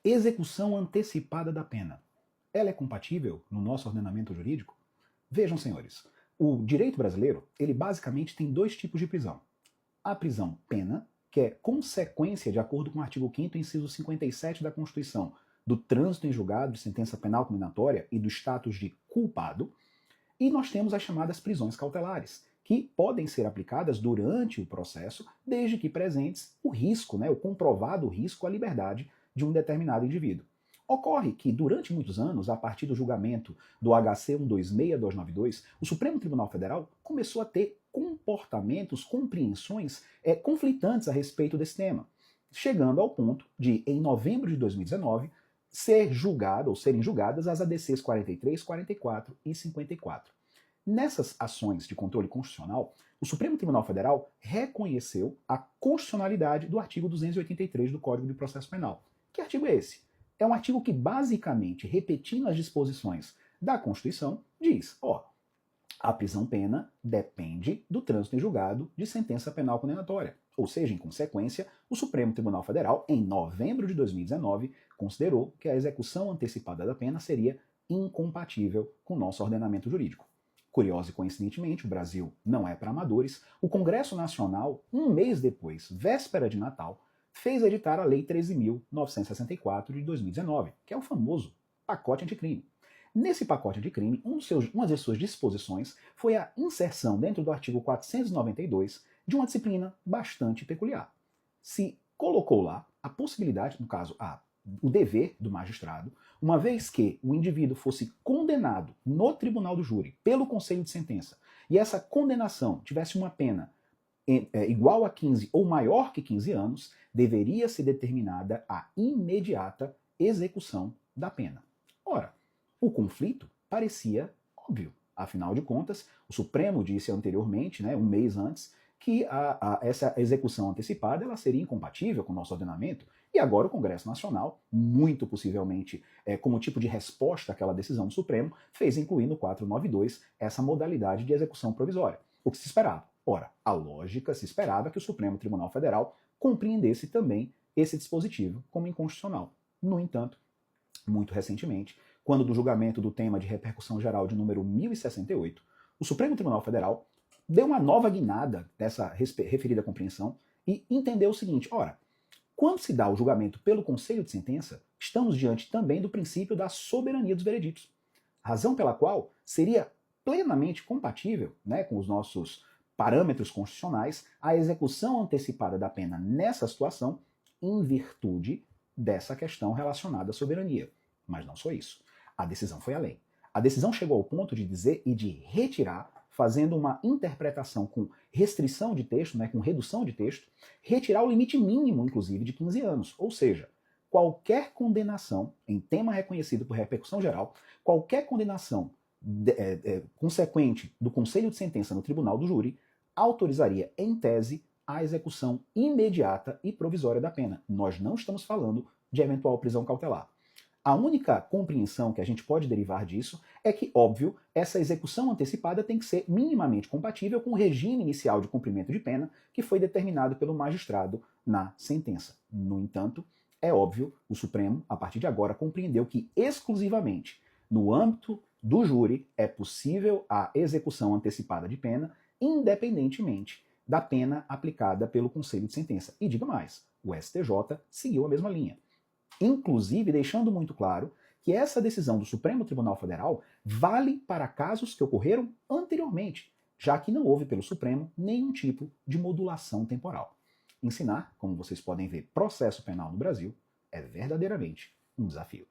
Execução antecipada da pena. Ela é compatível no nosso ordenamento jurídico? Vejam, senhores, o direito brasileiro, ele basicamente tem dois tipos de prisão. A prisão pena, que é consequência, de acordo com o artigo 5º, inciso 57 da Constituição, do trânsito em julgado de sentença penal condenatória e do status de culpado. E nós temos as chamadas prisões cautelares, que podem ser aplicadas durante o processo, desde que presentes o risco, o comprovado risco à liberdade de um determinado indivíduo. Ocorre que, durante muitos anos, a partir do julgamento do HC 126292, o Supremo Tribunal Federal começou a ter comportamentos, compreensões conflitantes a respeito desse tema, chegando ao ponto de, em novembro de 2019, serem julgadas as ADCs 43, 44 e 54. Nessas ações de controle constitucional, o Supremo Tribunal Federal reconheceu a constitucionalidade do artigo 283 do Código de Processo Penal. Que artigo é esse? É um artigo que, basicamente, repetindo as disposições da Constituição, diz, a prisão-pena depende do trânsito em julgado de sentença penal condenatória. Ou seja, em consequência, o Supremo Tribunal Federal, em novembro de 2019, considerou que a execução antecipada da pena seria incompatível com o nosso ordenamento jurídico. Curioso e coincidentemente, o Brasil não é para amadores, o Congresso Nacional, um mês depois, véspera de Natal, fez editar a Lei 13.964 de 2019, que é o famoso pacote anticrime. Nesse pacote anticrime, uma de suas disposições foi a inserção dentro do artigo 492 de uma disciplina bastante peculiar. Se colocou lá a possibilidade, no caso, o dever do magistrado, uma vez que o indivíduo fosse condenado no tribunal do júri pelo conselho de sentença e essa condenação tivesse uma pena igual a 15 ou maior que 15 anos, deveria ser determinada a imediata execução da pena. Ora, o conflito parecia óbvio. Afinal de contas, o Supremo disse anteriormente, um mês antes, que essa execução antecipada ela seria incompatível com o nosso ordenamento, e agora o Congresso Nacional, muito possivelmente como tipo de resposta àquela decisão do Supremo, fez incluir no 492 essa modalidade de execução provisória. O que se esperava? Ora, a lógica se esperava que o Supremo Tribunal Federal compreendesse também esse dispositivo como inconstitucional. No entanto, muito recentemente, quando do julgamento do tema de repercussão geral de número 1068, o Supremo Tribunal Federal deu uma nova guinada dessa referida compreensão e entendeu o seguinte, quando se dá o julgamento pelo conselho de sentença, estamos diante também do princípio da soberania dos vereditos, razão pela qual seria plenamente compatível com os nossos parâmetros constitucionais a execução antecipada da pena nessa situação em virtude dessa questão relacionada à soberania. Mas não só isso. A decisão foi além. A decisão chegou ao ponto de dizer e de retirar, fazendo uma interpretação com restrição de texto, com redução de texto, retirar o limite mínimo, inclusive, de 15 anos. Ou seja, qualquer condenação em tema reconhecido por repercussão geral, qualquer condenação consequente do conselho de sentença no tribunal do júri, autorizaria, em tese, a execução imediata e provisória da pena. Nós não estamos falando de eventual prisão cautelar. A única compreensão que a gente pode derivar disso é que, óbvio, essa execução antecipada tem que ser minimamente compatível com o regime inicial de cumprimento de pena que foi determinado pelo magistrado na sentença. No entanto, é óbvio, o Supremo, a partir de agora, compreendeu que exclusivamente no âmbito do júri é possível a execução antecipada de pena, independentemente da pena aplicada pelo conselho de sentença. E diga mais, o STJ seguiu a mesma linha. Inclusive deixando muito claro que essa decisão do Supremo Tribunal Federal vale para casos que ocorreram anteriormente, já que não houve pelo Supremo nenhum tipo de modulação temporal. Ensinar, como vocês podem ver, processo penal no Brasil é verdadeiramente um desafio.